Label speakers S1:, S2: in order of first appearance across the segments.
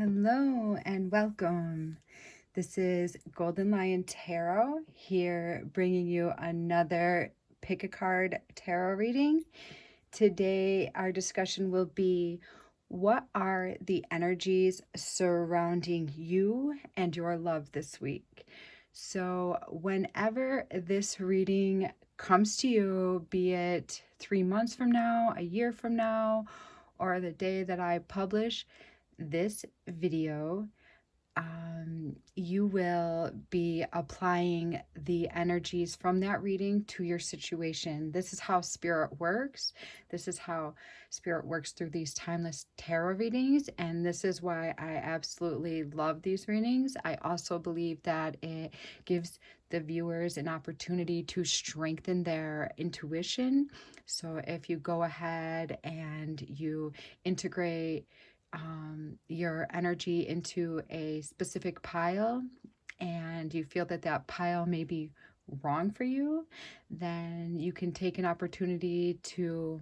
S1: Hello and welcome. This is Golden Lion Tarot here, bringing you another pick a card tarot reading. Today, our discussion will be, what are the energies surrounding you and your love this week? So whenever this reading comes to you, be it 3 months from now, a year from now, or the day that I publish this video, you will be applying the energies from that reading to your situation. This is how spirit works. This is how spirit works through these timeless tarot readings. And this is why I absolutely love these readings. I also believe that it gives the viewers an opportunity to strengthen their intuition. So if you go ahead and you integrate your energy into a specific pile and you feel that that pile may be wrong for you, then you can take an opportunity to,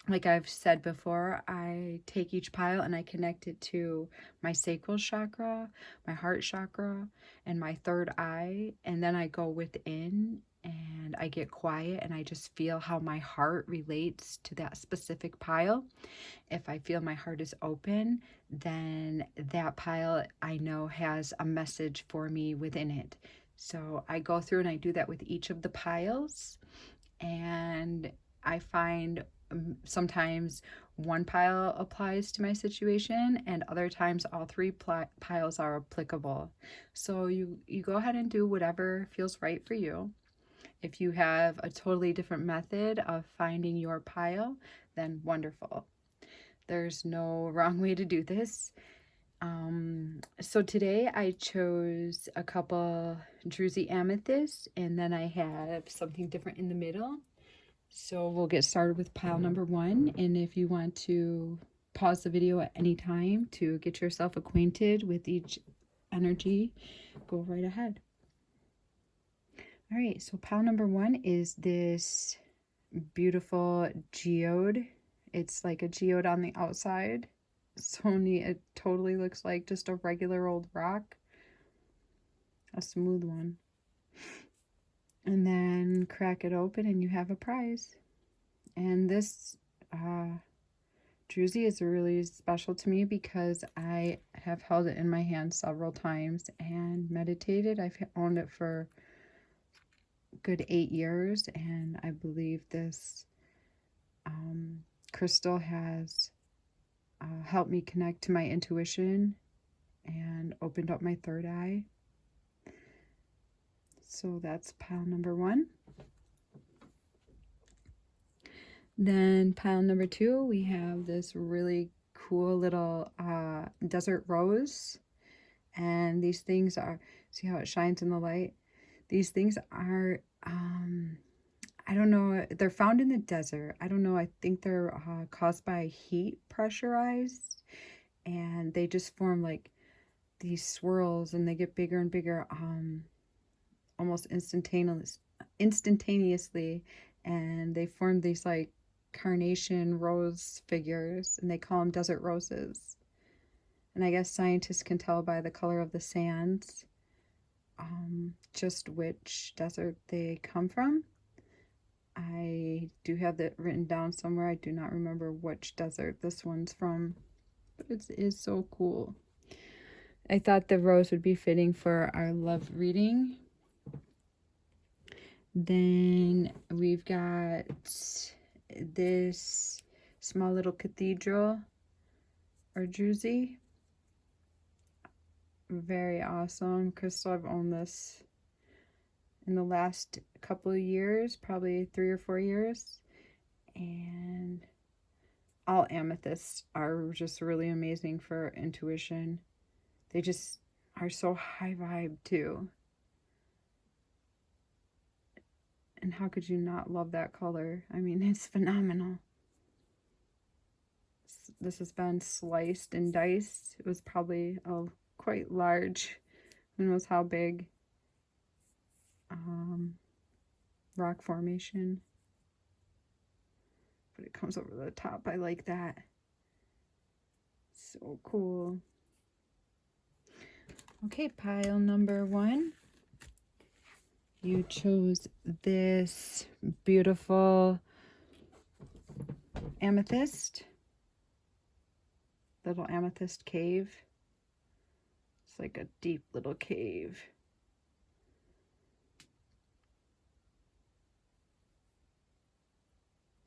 S1: like I've said before, I take each pile and I connect it to my sacral chakra, my heart chakra, and my third eye. And then I go within and I get quiet and I just feel how my heart relates to that specific pile. If I feel my heart is open, then that pile I know has a message for me within it. So I go through and I do that with each of the piles, and I find sometimes one pile applies to my situation and other times all three piles are applicable. So you go ahead and do whatever feels right for you. If you have a totally different method of finding your pile, then wonderful. There's no wrong way to do this. So today I chose a couple druzy amethysts, and then I have something different in the middle. So we'll get started with pile number 1. And if you want to pause the video at any time to get yourself acquainted with each energy, go right ahead. All right, so pile number 1 is this beautiful geode. It's like a geode on the outside. So neat. It totally looks like just a regular old rock. A smooth one. And then crack it open and you have a prize. And this druzy is really special to me because I have held it in my hand several times and meditated. I've owned it for a good 8 years, and I believe this crystal has helped me connect to my intuition and opened up my third eye. So that's pile number 1. Then pile number 2, we have this really cool little desert rose. And these things are, see how it shines in the light? These things are, I don't know, they're found in the desert. I don't know, I think they're caused by heat pressurized. And they just form like these swirls and they get bigger and bigger almost instantaneously. And they form these like carnation rose figures, and they call them desert roses. And I guess scientists can tell by the color of the sands just which desert they come from. I do have that written down somewhere. I do not remember which desert this one's from, but it is so cool. I thought the rose would be fitting for our love reading. Then we've got this small little cathedral or druzy. Very awesome crystal. I've owned this in the last couple of years, probably 3 or 4 years. And all amethysts are just really amazing for intuition. They just are so high vibe too. And how could you not love that color? I mean, it's phenomenal. This has been sliced and diced. It was probably a quite large, who knows how big, rock formation. But it comes over the top. I like that. So cool. Okay, pile number 1. You chose this beautiful amethyst, little amethyst cave. It's like a deep little cave.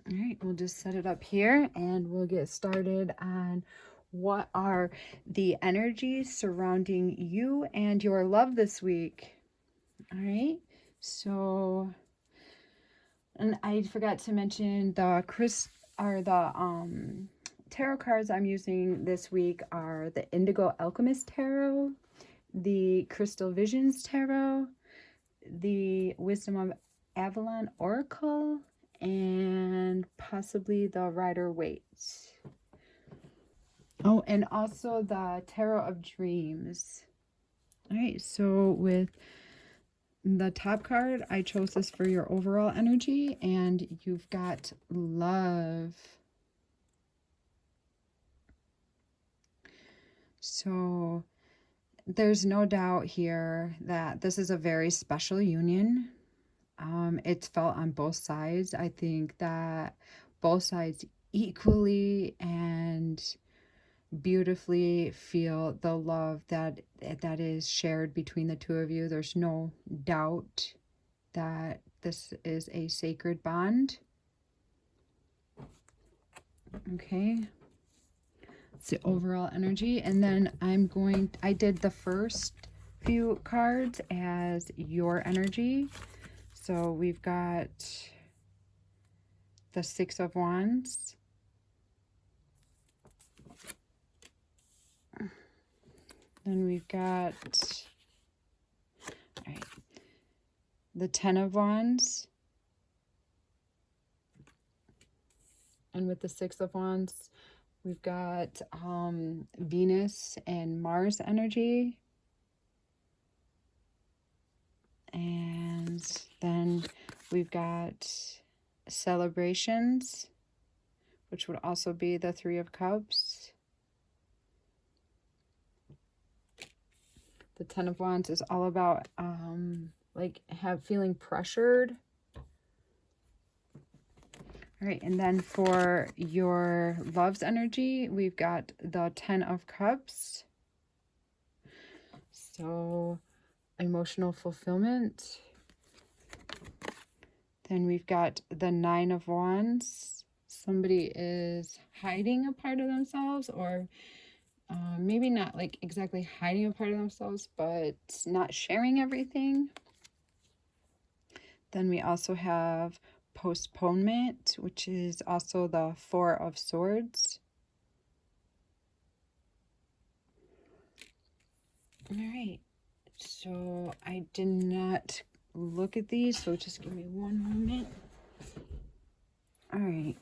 S1: All right, we'll just set it up here and we'll get started on what are the energies surrounding you and your love this week. All right, so, and I forgot to mention the tarot cards I'm using this week are the Indigo Alchemist Tarot, the Crystal Visions Tarot, the Wisdom of Avalon Oracle, and possibly the Rider Waite. Oh, and also the Tarot of Dreams. All right, so with the top card, I chose this for your overall energy, and you've got love. So there's no doubt here that this is a very special union. It's felt on both sides. I think that both sides equally and beautifully feel the love that is shared between the two of you. There's no doubt that this is a sacred bond. Okay. It's the overall energy. And then I did the first few cards as your energy. So we've got the Six of Wands. Then we've got the Ten of Wands. And with the Six of Wands, we've got Venus and Mars energy. And then we've got celebrations, which would also be the Three of Cups. The Ten of Wands is all about feeling pressured. All right, and then for your love's energy, we've got the Ten of Cups. So emotional fulfillment. Then we've got the Nine of Wands. Somebody is hiding a part of themselves, or maybe not like exactly hiding a part of themselves, but not sharing everything. Then we also have postponement, which is also the Four of Swords. All right, so I did not look at these, so just give me one moment. All right.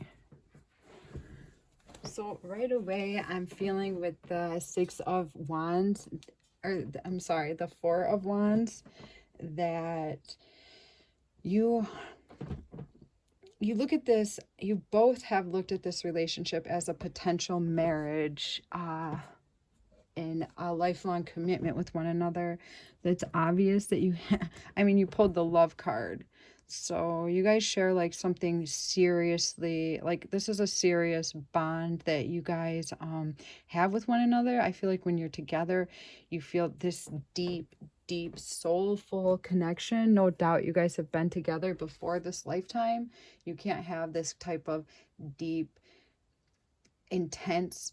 S1: So right away, I'm feeling with the Six of Wands, or I'm sorry, the Four of Wands, that you look at this, you both have looked at this relationship as a potential marriage, and a lifelong commitment with one another. That's obvious that you you pulled the Love card. So you guys share like something seriously, like this is a serious bond that you guys have with one another. I feel like when you're together, you feel this deep, deep, soulful connection. No doubt you guys have been together before this lifetime. You can't have this type of deep, intense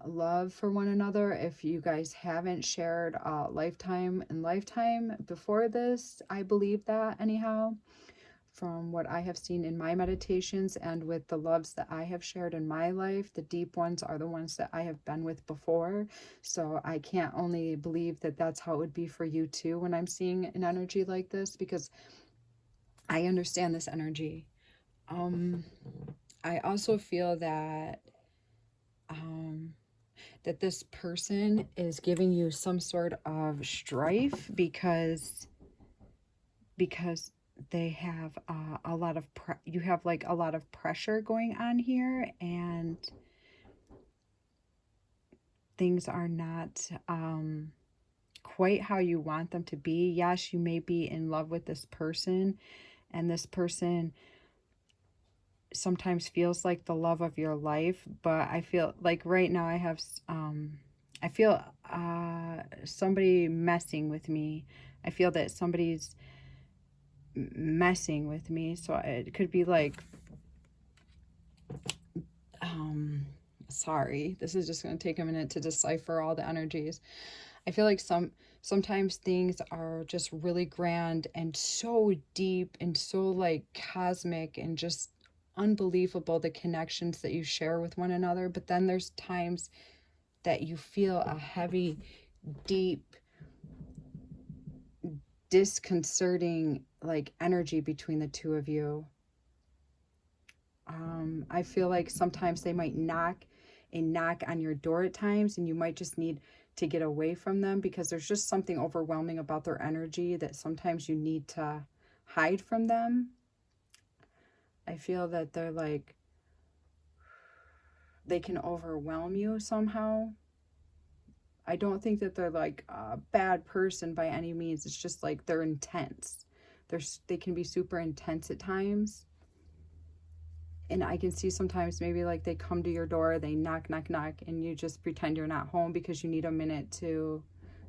S1: love for one another if you guys haven't shared lifetime and lifetime before this. I believe that anyhow, from what I have seen in my meditations and with the loves that I have shared in my life. The deep ones are the ones that I have been with before. So I can't only believe that that's how it would be for you too when I'm seeing an energy like this, because I understand this energy. I also feel that that this person is giving you some sort of strife because they have a lot of you have like a lot of pressure going on here, and things are not quite how you want them to be. Yes, you may be in love with this person, and this person sometimes feels like the love of your life, but I feel like right now I feel somebody messing with me. I feel that somebody's messing with me. So it could be like sorry, this is just going to take a minute to decipher all the energies. I feel like sometimes things are just really grand and so deep and so like cosmic and just unbelievable, the connections that you share with one another. But then there's times that you feel a heavy, deep, disconcerting like energy between the two of you. I feel like sometimes they might knock on your door at times, and you might just need to get away from them because there's just something overwhelming about their energy that sometimes you need to hide from them. I feel that they're like, they can overwhelm you somehow. I don't think that they're like a bad person by any means. It's just like they're intense. They can be super intense at times. And I can see sometimes maybe like they come to your door, they knock, knock, knock, and you just pretend you're not home because you need a minute to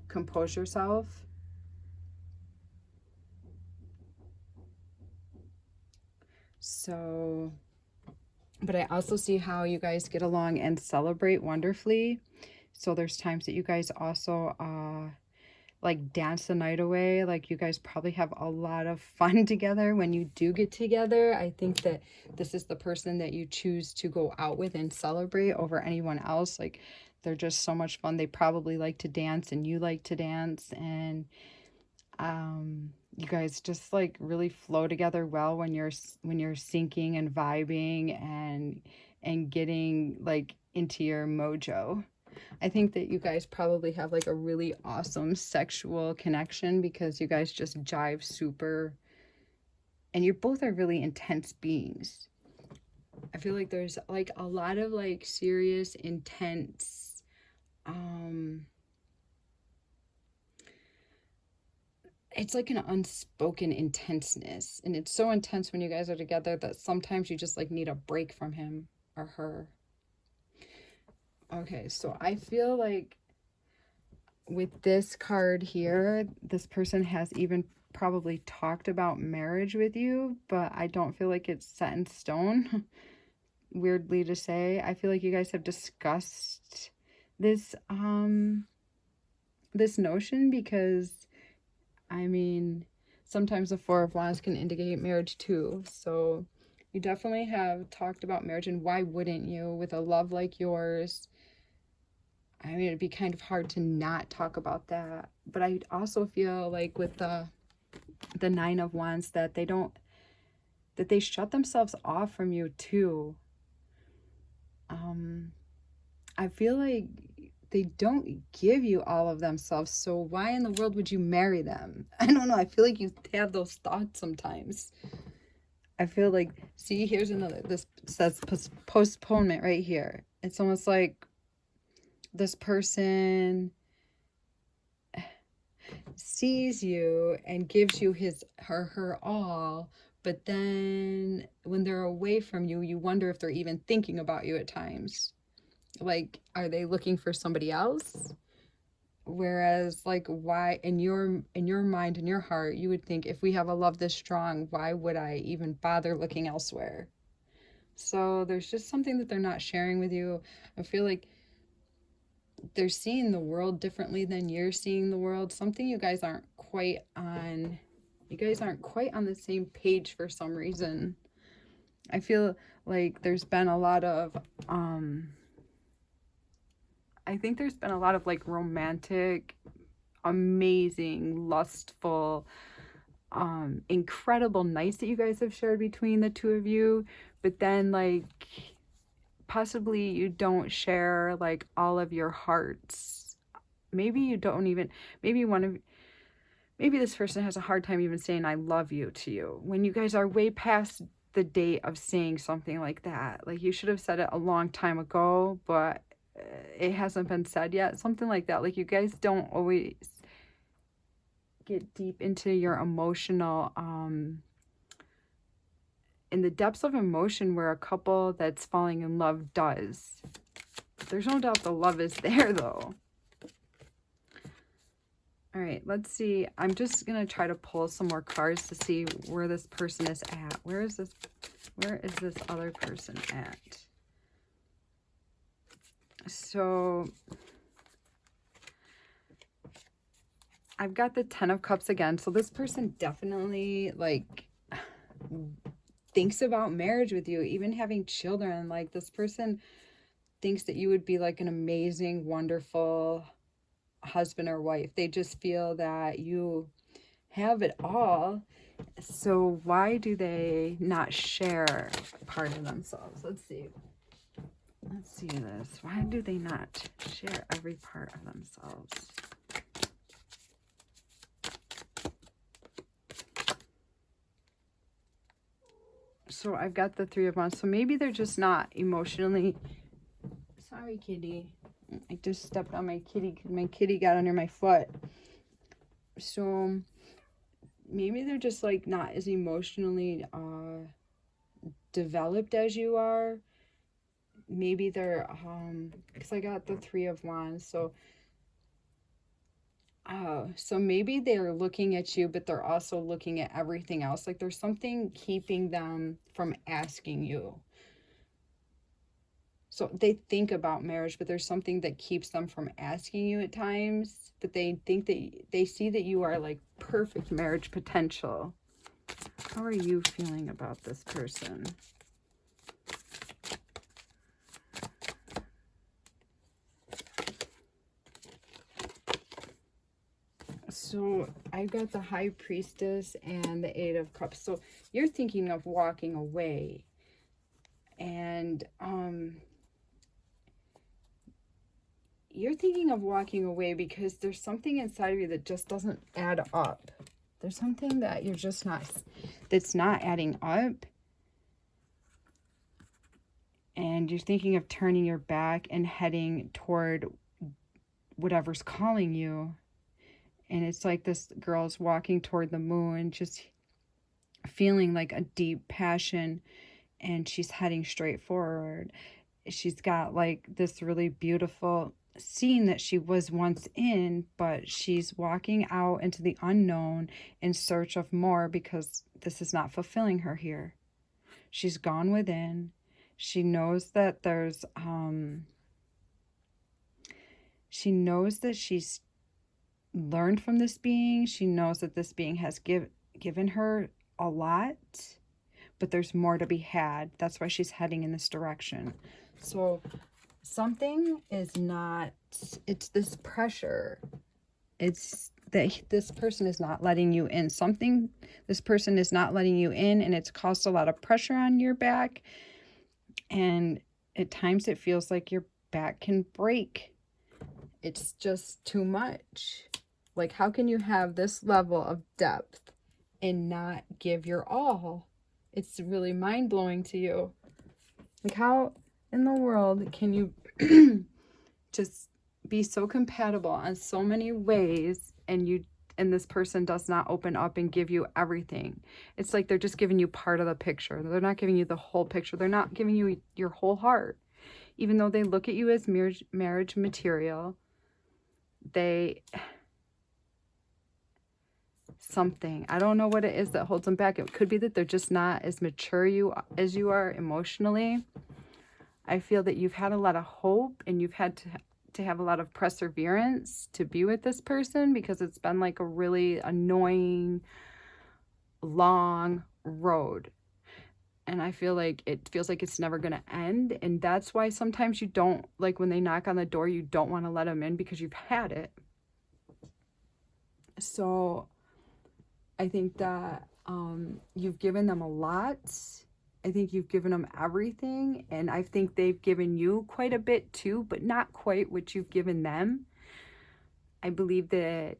S1: compose yourself. So, but I also see how you guys get along and celebrate wonderfully. So there's times that you guys also like dance the night away. Like you guys probably have a lot of fun together when you do get together. I think that this is the person that you choose to go out with and celebrate over anyone else. Like they're just so much fun. They probably like to dance and you like to dance, and you guys just like really flow together well when you're syncing and vibing and getting like into your mojo. I think that you guys probably have like a really awesome sexual connection because you guys just jive super, and you both are really intense beings. I feel like there's like a lot of like serious, intense, it's like an unspoken intenseness, and it's so intense when you guys are together that sometimes you just like need a break from him or her. Okay, so I feel like with this card here, this person has even probably talked about marriage with you, but I don't feel like it's set in stone. Weirdly to say, I feel like you guys have discussed this this notion because I mean, sometimes the Four of Wands can indicate marriage too. So you definitely have talked about marriage, and why wouldn't you with a love like yours? I mean, it'd be kind of hard to not talk about that. But I also feel like with the Nine of Wands that they shut themselves off from you too. I feel like they don't give you all of themselves, so why in the world would you marry them? I don't know. I feel like you have those thoughts sometimes. I feel like, see, here's another, this says postponement right here. It's almost like this person sees you and gives you her all, but then when they're away from you, you wonder if they're even thinking about you at times. Like, are they looking for somebody else? Whereas like, why in your mind, in your heart, you would think, if we have a love this strong, why would I even bother looking elsewhere? So there's just something that they're not sharing with you. I feel like they're seeing the world differently than you're seeing the world. Something you guys aren't quite on. You guys aren't quite on the same page for some reason. I feel like there's been a lot of I think there's been a lot of like romantic, amazing, lustful, incredible nights that you guys have shared between the two of you, but then like possibly you don't share like all of your hearts. Maybe you don't even, maybe one of, maybe this person has a hard time even saying I love you to you when you guys are way past the date of saying something like that. Like you should have said it a long time ago, but it hasn't been said yet. Something like that. Like you guys don't always, get deep into your emotional, in the depths of emotion where a couple that's falling in love does. There's no doubt the love is there, though. All right, let's see. I'm just going to try to pull some more cards to see where this person is at. Where is this other person at? So I've got the 10 of Cups again. So this person definitely, like, thinks about marriage with you, even having children. Like, this person thinks that you would be, like, an amazing, wonderful husband or wife. They just feel that you have it all. So why do they not share part of themselves? Let's see this. Why do they not share every part of themselves? So I've got the 3 of Wands. So maybe they're just not emotionally. Sorry, kitty. I just stepped on my kitty because my kitty got under my foot. So maybe they're just, like, not as emotionally developed as you are. Maybe they're because I got the 3 of Wands. So so maybe they're looking at you, but they're also looking at everything else. Like, there's something keeping them from asking you. So they think about marriage, but there's something that keeps them from asking you at times. But they think that they see that you are, like, perfect marriage potential. How are you feeling about this person? So I got the High Priestess and the 8 of Cups. So you're thinking of walking away. And you're thinking of walking away because there's something inside of you that just doesn't add up. There's something that you're just not, that's not adding up. And you're thinking of turning your back and heading toward whatever's calling you. And it's like this girl's walking toward the moon, just feeling like a deep passion, and she's heading straight forward. She's got, like, this really beautiful scene that she was once in, but she's walking out into the unknown in search of more because this is not fulfilling her here. She's gone within. She knows that there's, she knows that she's learned from this being. She knows that this being has given her a lot, but there's more to be had. That's why she's heading in this direction. So something is not, it's this pressure. It's that this person is not letting you in. Something, this person is not letting you in, and it's caused a lot of pressure on your back. And at times it feels like your back can break. It's just too much. Like, how can you have this level of depth and not give your all? It's really mind-blowing to you. Like, how in the world can you just be so compatible on so many ways, and this person does not open up and give you everything? It's like they're just giving you part of the picture. They're not giving you the whole picture. They're not giving you your whole heart. Even though they look at you as marriage material, something, I don't know what it is that holds them back. It could be that they're just not as mature as you are emotionally. I feel that you've had a lot of hope, and you've had to have a lot of perseverance to be with this person, because it's been like a really annoying, long road. And I feel like it feels like it's never going to end. And that's why sometimes you don't, like, when they knock on the door, you don't want to let them in because you've had it. So I think that you've given them a lot. I think you've given them everything. And I think they've given you quite a bit too, but not quite what you've given them. I believe that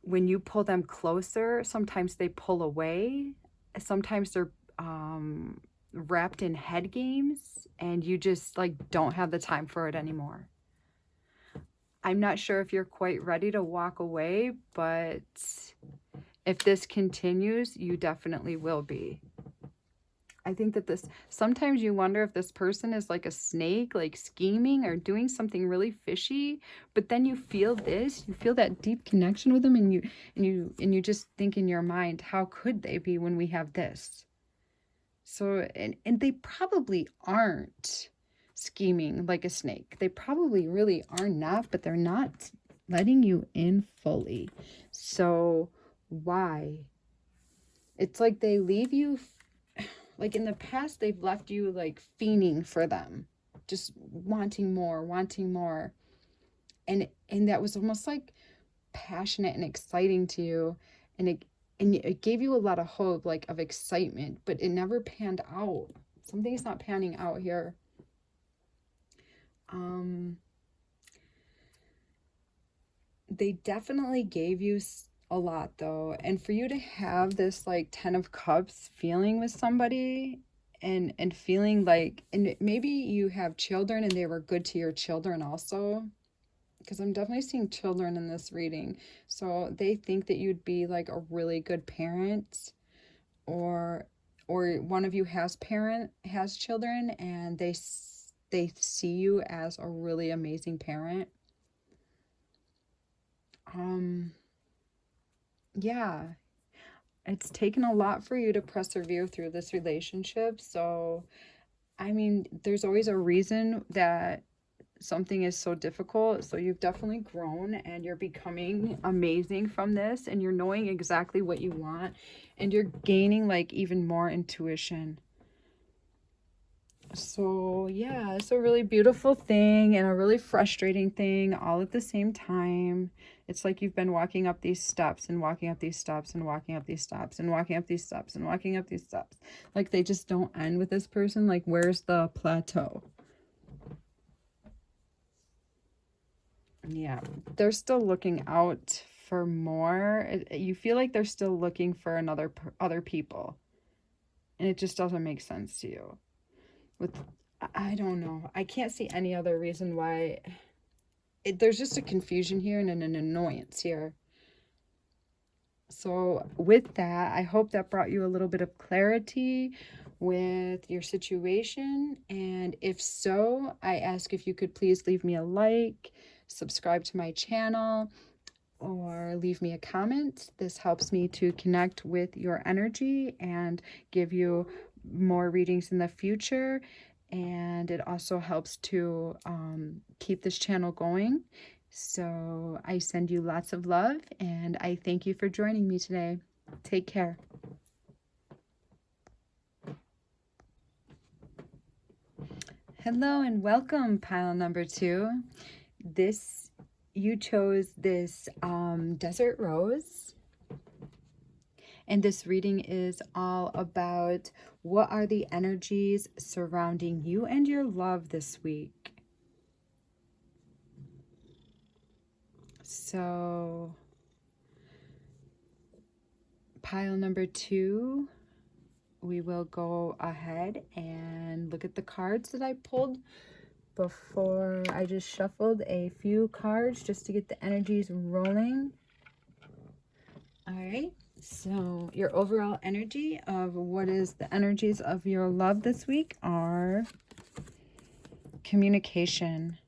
S1: when you pull them closer, sometimes they pull away. Sometimes they're wrapped in head games, and you just, like, don't have the time for it anymore. I'm not sure if you're quite ready to walk away, but if this continues, you definitely will be. I think that sometimes you wonder if this person is like a snake, like scheming or doing something really fishy, but then you feel you feel that deep connection with them, and you just think in your mind, how could they be when we have this? So, and they probably aren't scheming like a snake. They probably really are not, but they're not letting you in fully. So, why? It's like they leave you, like in the past, they've left you like fiending for them, just wanting more, wanting more. And that was almost like passionate and exciting to you. And it gave you a lot of hope, like of excitement, but it never panned out. Something's not panning out here. They definitely gave you a lot though, and for you to have this like 10 of cups feeling with somebody, and feeling like, and maybe you have children and they were good to your children also, because I'm definitely seeing children in this reading. So they think that you'd be like a really good parent, or one of you has children, and they see you as a really amazing parent. Yeah, it's taken a lot for you to persevere through this relationship. So, I mean, there's always a reason that something is so difficult. So you've definitely grown, and you're becoming amazing from this, and you're knowing exactly what you want, and you're gaining like even more intuition. So yeah, it's a really beautiful thing and a really frustrating thing all at the same time. It's like you've been walking up these steps and walking up these steps and walking up these steps and walking up these steps and walking up these steps. Like they just don't end with this person. Like, where's the plateau? Yeah, they're still looking out for more. You feel like they're still looking for other people, and it just doesn't make sense to you. I don't know. I can't see any other reason why. There's just a confusion here and an annoyance here. So with that, I hope that brought you a little bit of clarity with your situation. And if so, I ask if you could please leave me a like, subscribe to my channel, or leave me a comment. This helps me to connect with your energy and give you more readings in the future. And it also helps to keep this channel going. So I send you lots of love, and I thank you for joining me today. Take care. Hello and welcome, pile number 2. You chose this desert rose. And this reading is all about what are the energies surrounding you and your love this week. So, pile number 2, we will go ahead and look at the cards that I pulled before. I just shuffled a few cards just to get the energies rolling. All right. So your overall energy of what is the energies of your love this week are communication.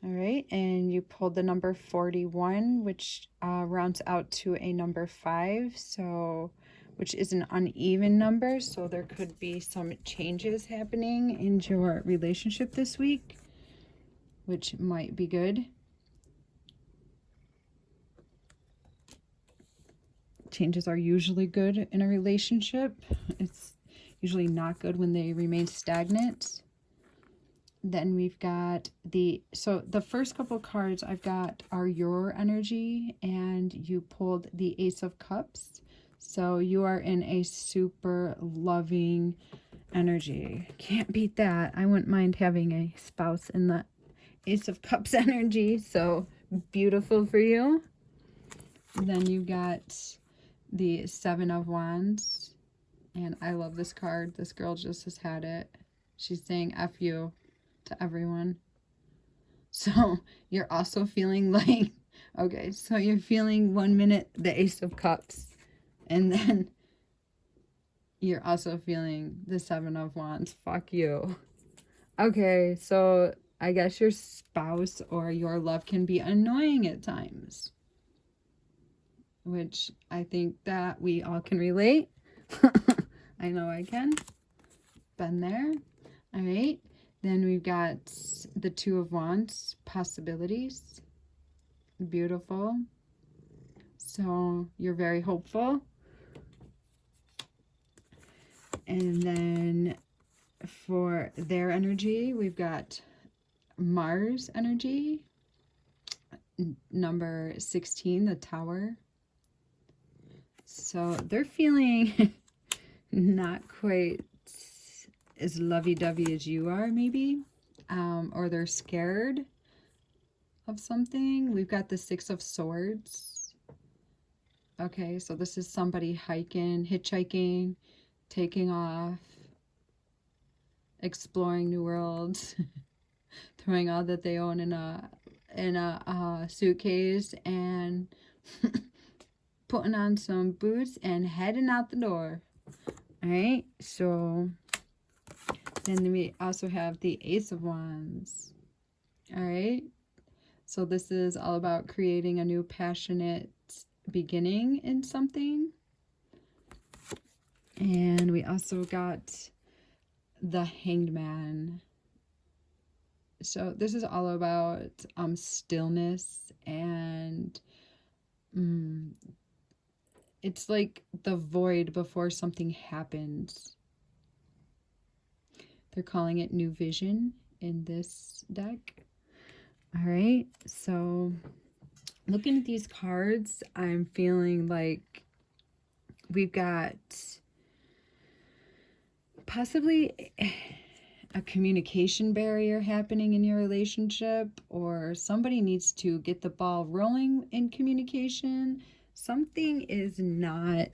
S1: All right, and you pulled the number 41, which rounds out to a number 5, so which is an uneven number, so there could be some changes happening in your relationship this week, which might be good. Changes are usually good in a relationship. It's usually not good when they remain stagnant. Then we've got the first couple cards I've got are your energy, and you pulled the Ace of Cups. So you are in a super loving energy. Can't beat that. I wouldn't mind having a spouse in the Ace of Cups energy. So beautiful for you. Then you got the Seven of Wands. And I love this card. This girl just has had it. She's saying F you to everyone. So you're also feeling like, okay, so you're feeling 1 minute the Ace of Cups, and then you're also feeling the Seven of Wands. Fuck you. Okay, so I guess your spouse or your love can be annoying at times, which I think that we all can relate. I know I can. Been there. All right. Then we've got the Two of Wands, possibilities. Beautiful. So you're very hopeful. And then for their energy, we've got Mars energy, number 16, the Tower. So they're feeling not quite as lovey-dovey as you are, maybe, or they're scared of something. We've got the Six of Swords. Okay, so this is somebody hiking, hitchhiking, taking off, exploring new worlds, throwing all that they own in a suitcase and putting on some boots and heading out the door. All right, so then we also have the Ace of Wands. All right, so this is all about creating a new passionate beginning in something. And we also got the Hanged Man. So this is all about stillness, and it's like the void before something happens. They're calling it New Vision in this deck. All right, so looking at these cards, I'm feeling like we've got possibly a communication barrier happening in your relationship, or somebody needs to get the ball rolling in communication. Something is not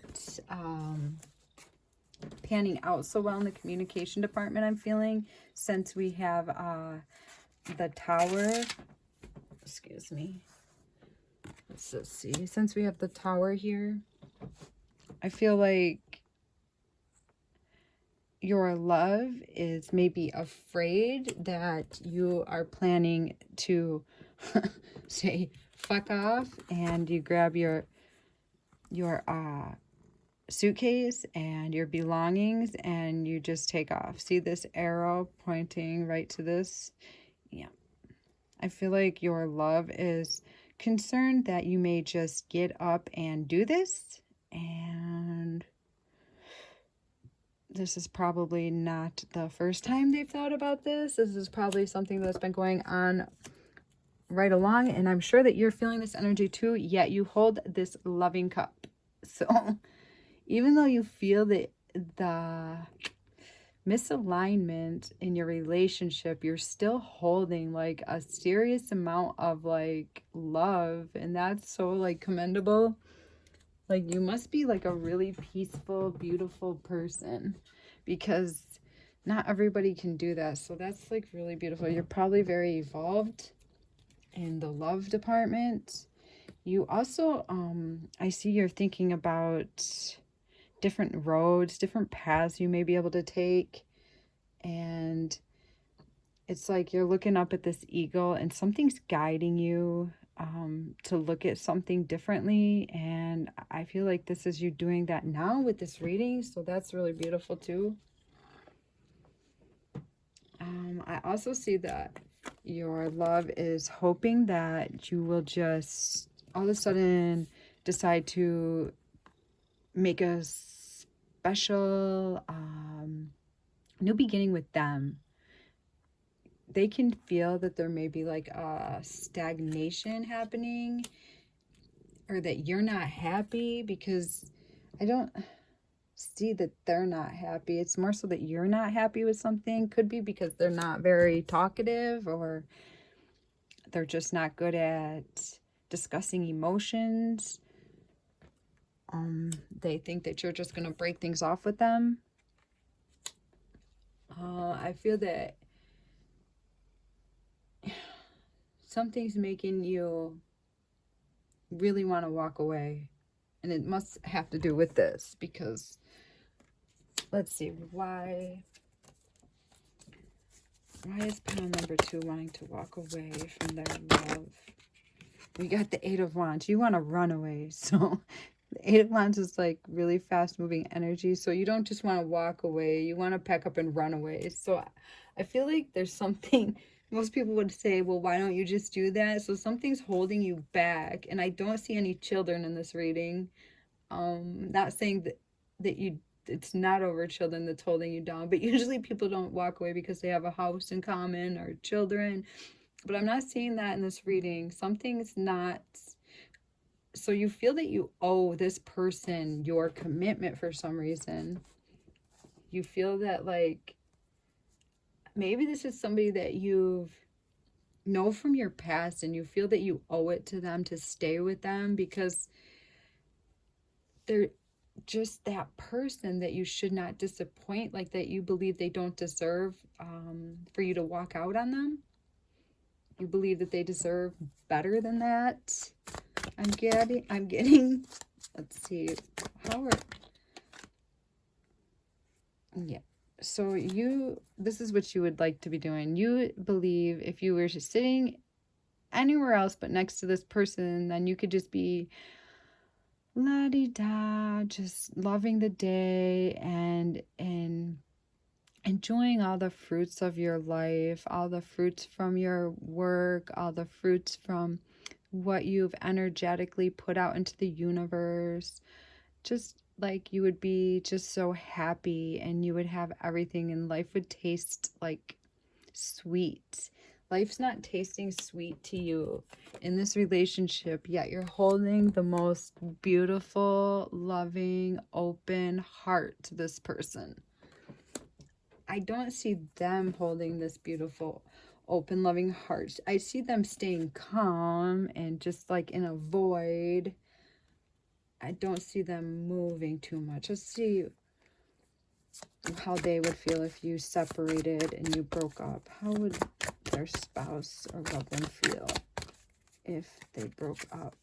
S1: panning out so well in the communication department, I'm feeling, since we have the Tower. Excuse me. Let's see. Since we have the Tower here, I feel like your love is maybe afraid that you are planning to say fuck off, and you grab your suitcase and your belongings and you just take off. See this arrow pointing right to this? Yeah. I feel like your love is concerned that you may just get up and do this, and this is probably not the first time they've thought about this. This is probably something that's been going on right along, and I'm sure that you're feeling this energy too, yet you hold this loving cup. So even though you feel the misalignment in your relationship, you're still holding like a serious amount of like love, and that's so like commendable. Like, you must be like a really peaceful, beautiful person, because not everybody can do that. So that's like really beautiful. You're probably very evolved in the love department. You also, I see you're thinking about different roads, different paths you may be able to take. And it's like you're looking up at this eagle and something's guiding you to look at something differently. And I feel like this is you doing that now with this reading. So that's really beautiful too. I also see that your love is hoping that you will just all of a sudden decide to make a special new beginning with them. They can feel that there may be like a stagnation happening, or that you're not happy, because I don't see that they're not happy. It's more so that you're not happy with something. Could be because they're not very talkative, or they're just not good at discussing emotions. They think that you're just going to break things off with them. I feel that something's making you really want to walk away. And it must have to do with this, because let's see, why is pile number 2 wanting to walk away from their love? We got the 8 of Wands. You want to run away. So the 8 of Wands is like really fast moving energy. So you don't just want to walk away. You want to pack up and run away. So I feel like there's something, most people would say, well, why don't you just do that? So something's holding you back. And I don't see any children in this reading. Not saying that you, it's not over children that's holding you down, but usually people don't walk away because they have a house in common or children. But I'm not seeing that in this reading. Something's not. So you feel that you owe this person your commitment for some reason. You feel that, like, maybe this is somebody that you know from your past, and you feel that you owe it to them to stay with them, because they're just that person that you should not disappoint, like that you believe they don't deserve for you to walk out on them. You believe that they deserve better than that. I'm getting, let's see, yeah. So this is what you would like to be doing. You believe if you were just sitting anywhere else but next to this person, then you could just be la-di-da, just loving the day and enjoying all the fruits of your life, all the fruits from your work, all the fruits from what you've energetically put out into the universe. Just like you would be just so happy, and you would have everything, and life would taste like sweet. Life's not tasting sweet to you in this relationship, yet you're holding the most beautiful, loving, open heart to this person. I don't see them holding this beautiful, open, loving heart. I see them staying calm and just like in a void. I don't see them moving too much. Let's see how they would feel if you separated and you broke up. How would their spouse or loved one feel if they broke up?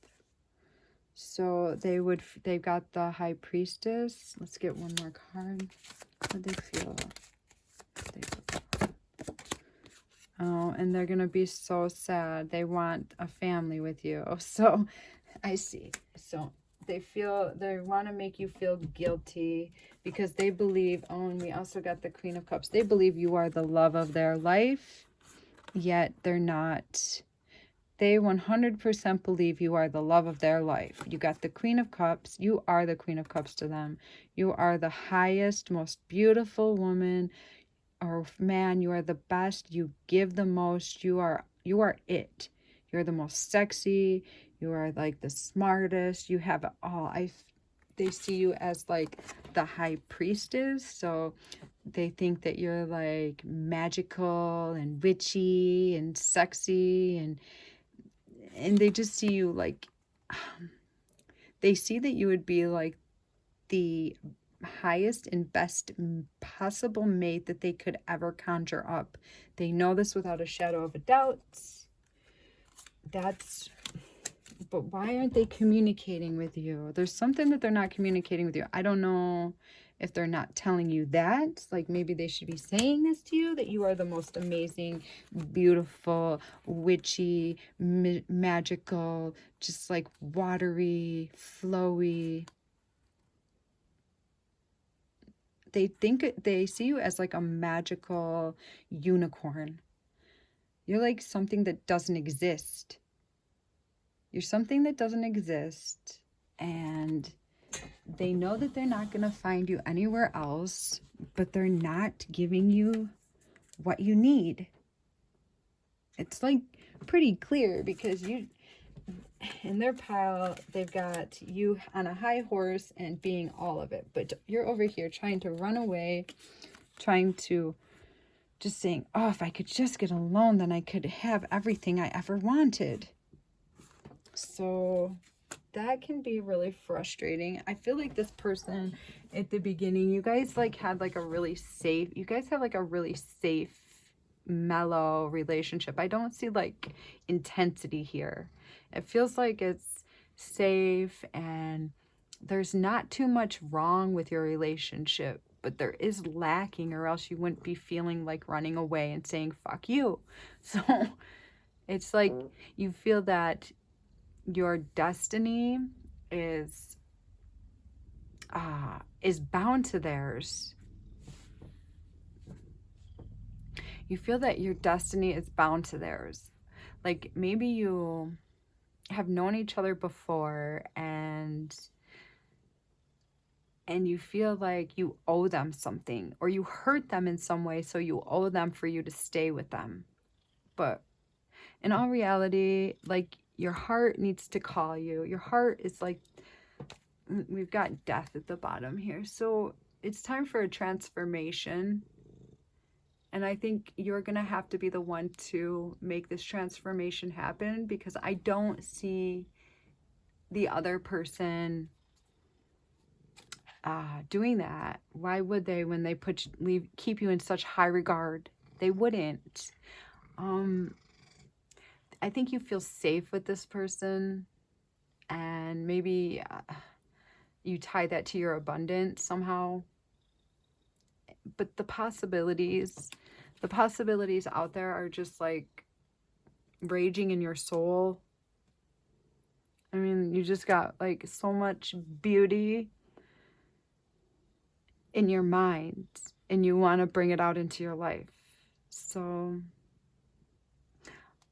S1: So they've got the High Priestess. Let's get one more card. How would they feel if they broke up? Oh, and they're gonna be so sad. They want a family with you. So I see. So they want to make you feel guilty because they believe, oh, and we also got the Queen of Cups. They believe you are the love of their life, yet they're not. They 100% believe you are the love of their life. You got the Queen of Cups. You are the Queen of Cups to them. You are the highest, most beautiful woman or man. You are the best. You give the most. You are it. You're the most sexy. You are like the smartest. You have it all. They see you as like the High Priestess. So they think that you're like magical and witchy and sexy, and they just see you like, they see that you would be like the highest and best possible mate that they could ever conjure up. They know this without a shadow of a doubt. But why aren't they communicating with you? There's something that they're not communicating with you. I don't know if they're not telling you that. Like maybe they should be saying this to you, that you are the most amazing, beautiful, witchy, magical, just like watery, flowy. They see you as like a magical unicorn. You're like something that doesn't exist. You're something that doesn't exist, and they know that they're not going to find you anywhere else, but they're not giving you what you need. It's like pretty clear, because you, in their pile, they've got you on a high horse and being all of it, but you're over here trying to run away, trying to just saying, oh, if I could just get alone, then I could have everything I ever wanted. So that can be really frustrating. I feel like this person at the beginning, you guys like had like a really safe, you guys have like a really safe mellow relationship. I don't see like intensity here. It feels like it's safe and there's not too much wrong with your relationship, but there is lacking, or else you wouldn't be feeling like running away and saying fuck you. So it's like you feel that your destiny is bound to theirs. You feel that your destiny is bound to theirs. Like maybe you have known each other before and you feel like you owe them something, or you hurt them in some way, so you owe them for you to stay with them. But in all reality, like your heart needs to call you. Your heart is like, we've got death at the bottom here. So it's time for a transformation. And I think you're going to have to be the one to make this transformation happen, because I don't see the other person doing that. Why would they, when they keep you in such high regard? They wouldn't. I think you feel safe with this person, and maybe you tie that to your abundance somehow. But the possibilities out there are just like raging in your soul. I mean, you just got like so much beauty in your mind, and you want to bring it out into your life. So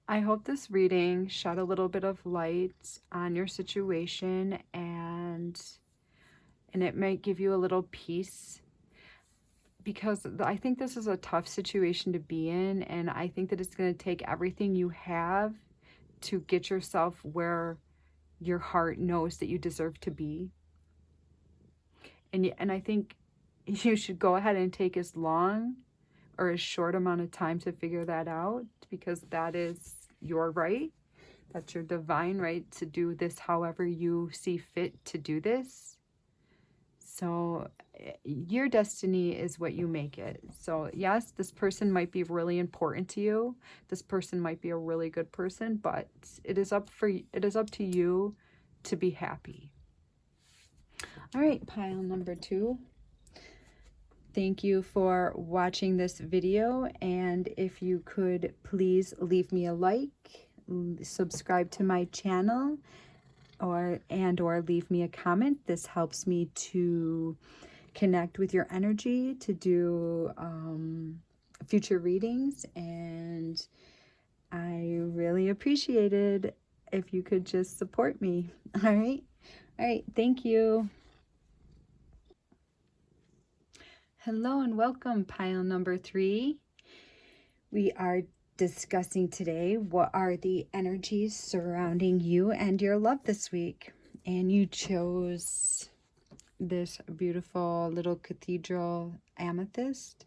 S1: I hope this reading shed a little bit of light on your situation, and it might give you a little peace, because I think this is a tough situation to be in, and I think that it's going to take everything you have to get yourself where your heart knows that you deserve to be. And I think you should go ahead and take as long or as short amount of time to figure that out, because that is your right. That's your divine right to do this however you see fit to do this. So your destiny is what you make it. So yes, this person might be really important to you. This person might be a really good person, but it is up to you to be happy. All right, pile number 2. Thank you for watching this video, and if you could please leave me a like, subscribe to my channel, or leave me a comment. This helps me to connect with your energy, to do future readings, and I really appreciated if you could just support me. All right, thank you. Hello and welcome, pile number 3. We are discussing today what are the energies surrounding you and your love this week. And you chose this beautiful little cathedral amethyst.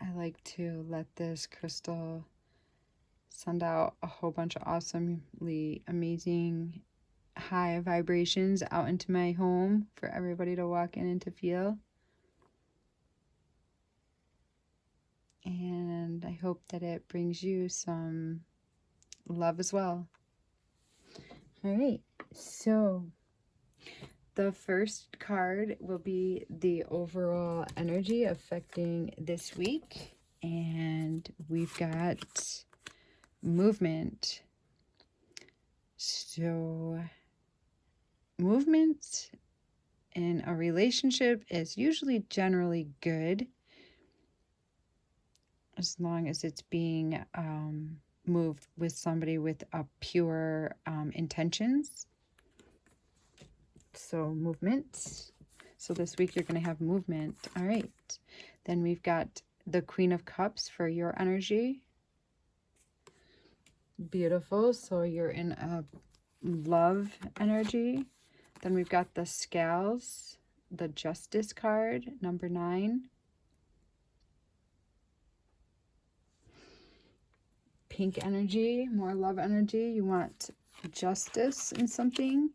S1: I like to let this crystal send out a whole bunch of awesomely amazing high vibrations out into my home for everybody to walk in and to feel. And I hope that it brings you some love as well. All right, so the first card will be the overall energy affecting this week, and we've got movement. So movement in a relationship is usually generally good, as long as it's being moved with somebody with a pure intentions. So movement. So this week you're going to have movement. All right. Then we've got the Queen of Cups for your energy. Beautiful. So you're in a love energy. Then we've got the Scales, the Justice card, number 9. Pink energy, more love energy. You want justice in something.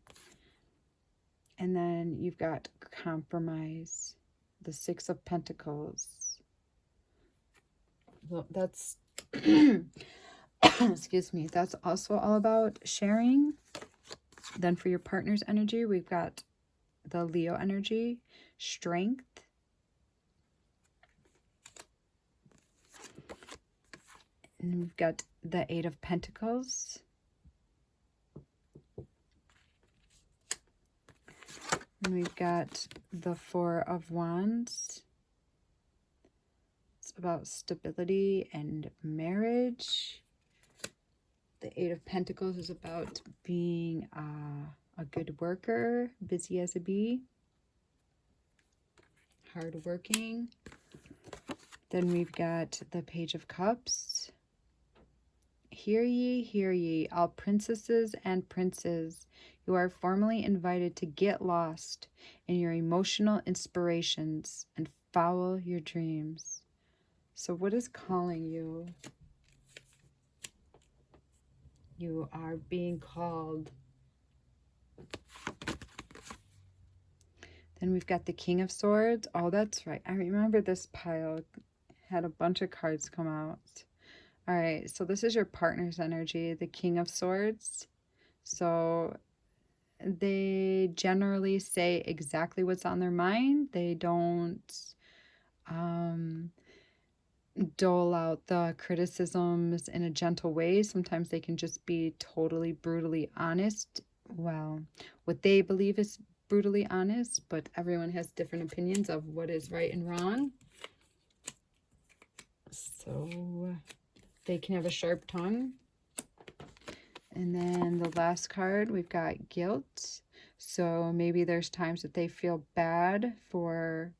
S1: And then you've got compromise, the 6 of Pentacles. Well, that's excuse me, that's also all about sharing. Then for your partner's energy, we've got the Leo energy, strength. And we've got the Eight of Pentacles. And we've got the Four of Wands. It's about stability and marriage. The Eight of Pentacles is about being a good worker, busy as a bee, hardworking. Then we've got the Page of Cups. Hear ye, all princesses and princes. You are formally invited to get lost in your emotional inspirations and follow your dreams. So what is calling you? You are being called. Then we've got the King of Swords. Oh, that's right. I remember this pile had a bunch of cards come out. All right, so this is your partner's energy, the King of Swords. So they generally say exactly what's on their mind. They don't dole out the criticisms in a gentle way. Sometimes they can just be totally brutally honest. Well, what they believe is brutally honest, but everyone has different opinions of what is right and wrong. So they can have a sharp tongue. And then the last card, we've got guilt. So maybe there's times that they feel bad for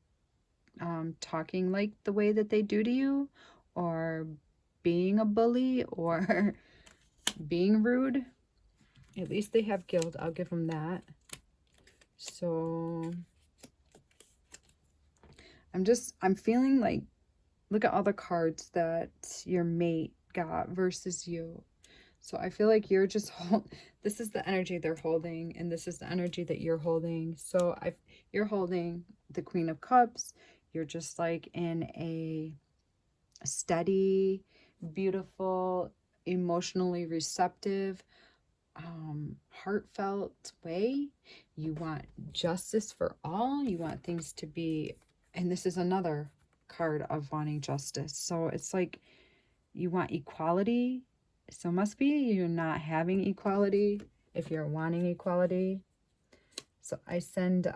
S1: talking like the way that they do to you, or being a bully, or being rude. At least they have guilt. I'll give them that. So I'm feeling like, look at all the cards that your mate got versus you. So I feel like you're just this is the energy they're holding, and this is the energy that you're holding. So you're holding the Queen of Cups. You're just like in a steady, beautiful, emotionally receptive, heartfelt way. You want justice for all. You want things to be, and this is another card of wanting justice. So it's like you want equality. So must be you're not having equality if you're wanting equality. So I send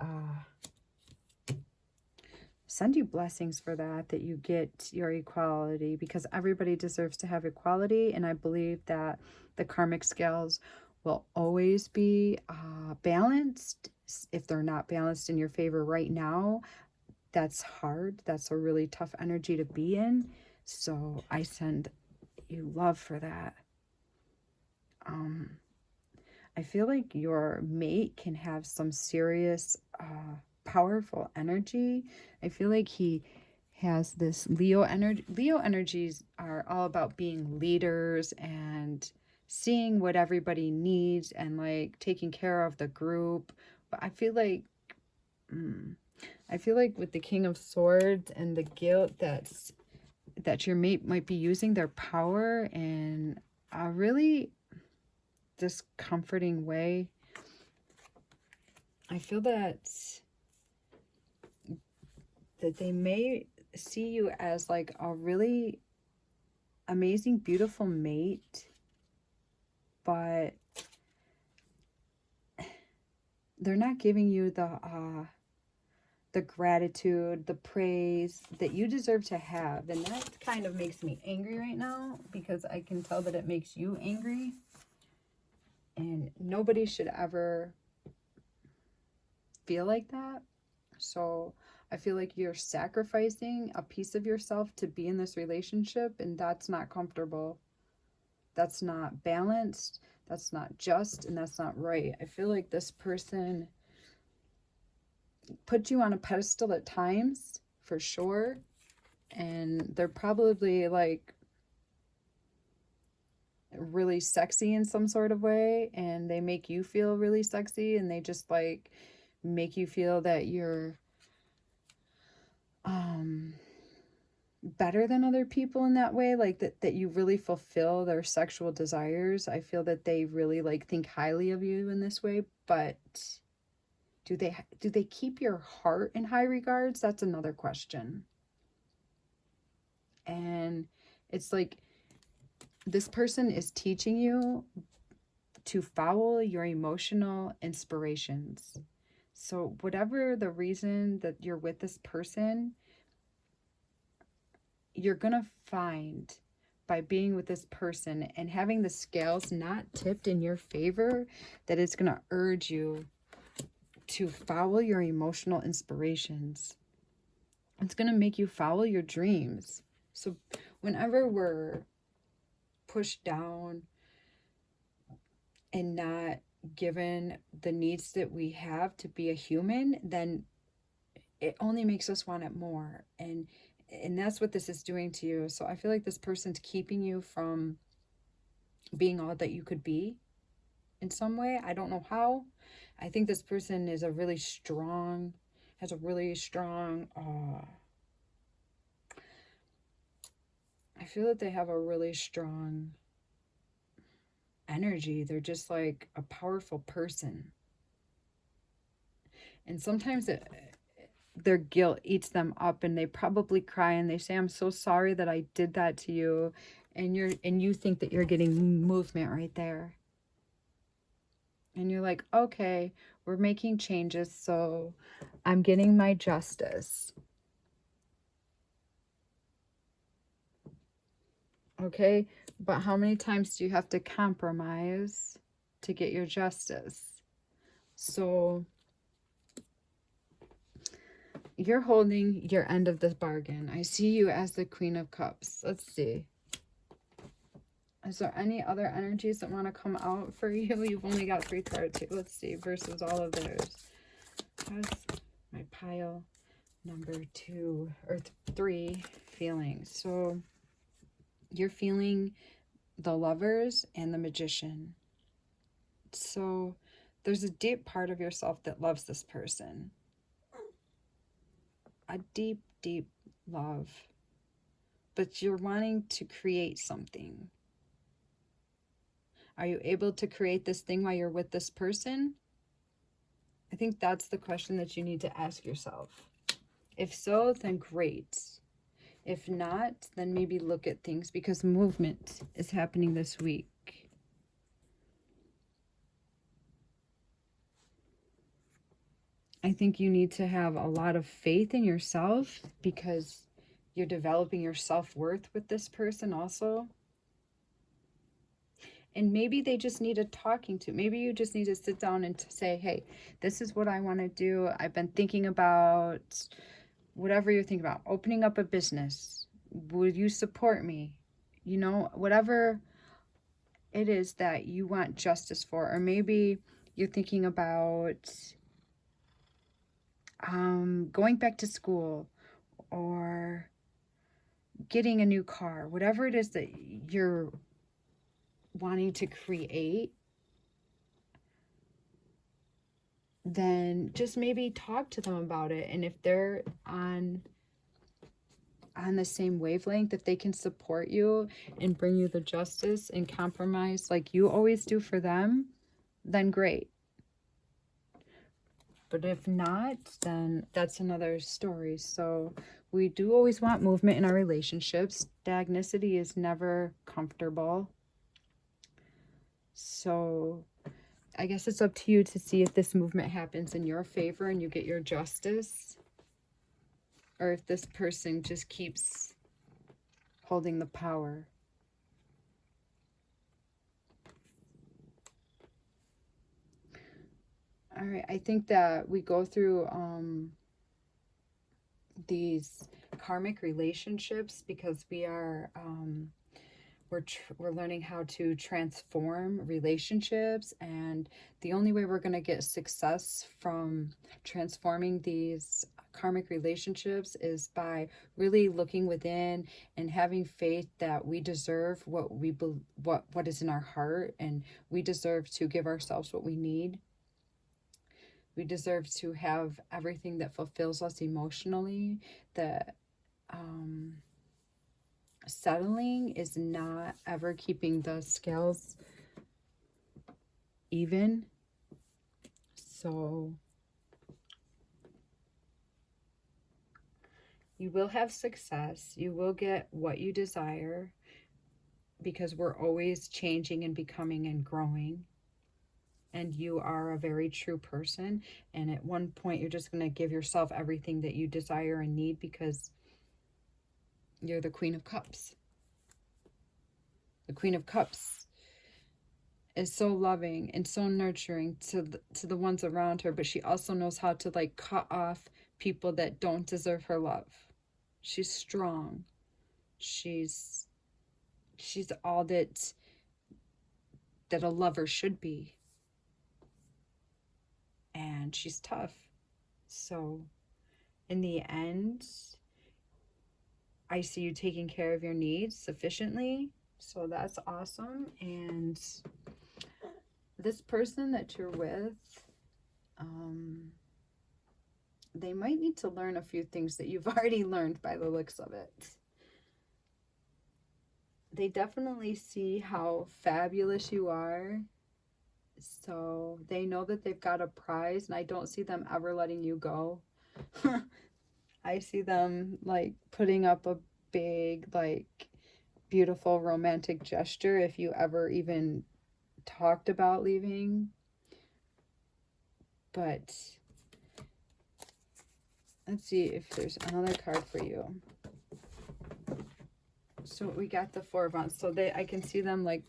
S1: you blessings for that you get your equality, because everybody deserves to have equality. And I believe that the karmic scales will always be balanced. If they're not balanced in your favor right now, that's hard. That's a really tough energy to be in. So I send you love for that. I feel like your mate can have some serious powerful energy. I feel like he has this Leo energy. Leo energies are all about being leaders and seeing what everybody needs and like taking care of the group. But I feel like with the King of Swords and the guilt that your mate might be using their power in a really discomforting way. I feel that they may see you as like a really amazing, beautiful mate, but they're not giving you the gratitude, the praise that you deserve to have. And that kind of makes me angry right now, because I can tell that it makes you angry. And nobody should ever feel like that. So I feel like you're sacrificing a piece of yourself to be in this relationship, and that's not comfortable. That's not balanced. That's not just, and that's not right. I feel like this person put you on a pedestal at times, for sure. And they're probably like really sexy in some sort of way, and they make you feel really sexy, and they just like make you feel that you're better than other people in that way, like that you really fulfill their sexual desires. I feel that they really like think highly of you in this way, but do they keep your heart in high regards? That's another question. And it's like this person is teaching you to follow your emotional inspirations. So whatever the reason that you're with this person, you're going to find by being with this person and having the scales not tipped in your favor that it's going to urge you to follow your emotional inspirations. It's going to make you follow your dreams. So whenever we're pushed down and not given the needs that we have to be a human, then it only makes us want it more. And that's what this is doing to you. So I feel like this person's keeping you from being all that you could be in some way. I don't know how. I think this person is has a really strong, I feel that they have a really strong energy. They're just like a powerful person. And sometimes their guilt eats them up and they probably cry and they say, I'm so sorry that I did that to you. And you think that you're getting movement right there. And you're like, okay, we're making changes, so I'm getting my justice. Okay, but how many times do you have to compromise to get your justice? So you're holding your end of the bargain. I see you as the Queen of Cups. Let's see. Is there any other energies that want to come out for you? You've only got 3 cards here. Let's see. Versus all of theirs. How's my pile number 2 or 3 feeling? So you're feeling the Lovers and the Magician. So there's a deep part of yourself that loves this person. A deep, deep love. But you're wanting to create something. Are you able to create this thing while you're with this person? I think that's the question that you need to ask yourself. If so, then great. If not, then maybe look at things, because movement is happening this week. I think you need to have a lot of faith in yourself, because you're developing your self-worth with this person also. And maybe they just need a talking to. Maybe you just need to sit down and say, hey, this is what I want to do. I've been thinking about whatever you're thinking about, opening up a business. Would you support me? You know, whatever it is that you want justice for. Or maybe you're thinking about going back to school or getting a new car. Whatever it is that you're wanting to create, then just maybe talk to them about it. And if they're on the same wavelength, if they can support you and bring you the justice and compromise like you always do for them, then great. But if not, then that's another story. So we do always want movement in our relationships. Stagnicity is never comfortable. So I guess it's up to you to see if this movement happens in your favor and you get your justice, or if this person just keeps holding the power. All right, I think that we go through these karmic relationships because we are we're learning how to transform relationships, and the only way we're going to get success from transforming these karmic relationships is by really looking within and having faith that we deserve what what is in our heart, and we deserve to give ourselves what we need. We deserve to have everything that fulfills us emotionally, that settling is not ever keeping the scales even. So you will have success. You will get what you desire, because we're always changing and becoming and growing. And you are a very true person. And at one point, you're just going to give yourself everything that you desire and need, because you're the Queen of Cups. The Queen of Cups is so loving and so nurturing to the ones around her, but she also knows how to like cut off people that don't deserve her love. She's strong. She's all that a lover should be. And she's tough. So in the end, I see you taking care of your needs sufficiently. So that's awesome. And this person that you're with, they might need to learn a few things that you've already learned by the looks of it. They definitely see how fabulous you are. So they know that they've got a prize, and I don't see them ever letting you go. I see them like putting up a big, like, beautiful romantic gesture if you ever even talked about leaving. But let's see if there's another card for you. So we got the Four of Wands. So I can see them like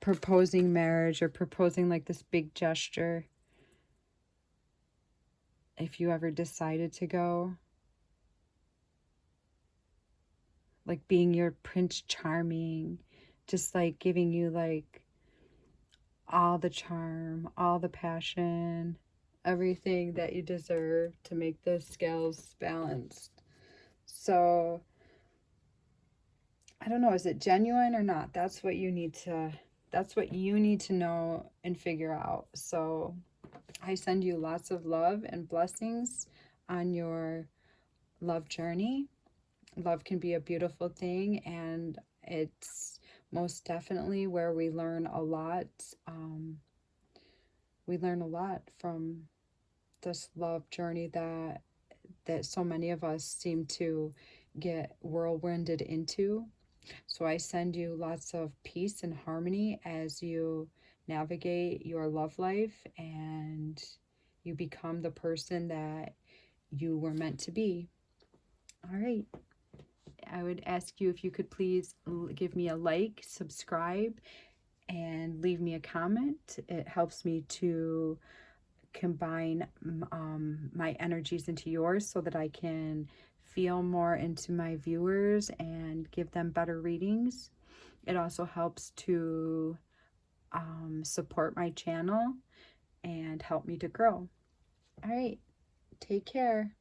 S1: proposing marriage, or proposing like this big gesture if you ever decided to go. Like being your Prince Charming, just like giving you like all the charm, all the passion, everything that you deserve to make the scales balanced. So I don't know, is it genuine or not? That's what you need to know and figure out. So I send you lots of love and blessings on your love journey. Love can be a beautiful thing, and it's most definitely where we learn a lot. We learn a lot from this love journey that so many of us seem to get whirlwinded into. So I send you lots of peace and harmony as you navigate your love life and you become the person that you were meant to be. All right. I would ask you if you could please give me a like, subscribe, and leave me a comment. It helps me to combine my energies into yours so that I can feel more into my viewers and give them better readings. It also helps to support my channel and help me to grow. All right, take care.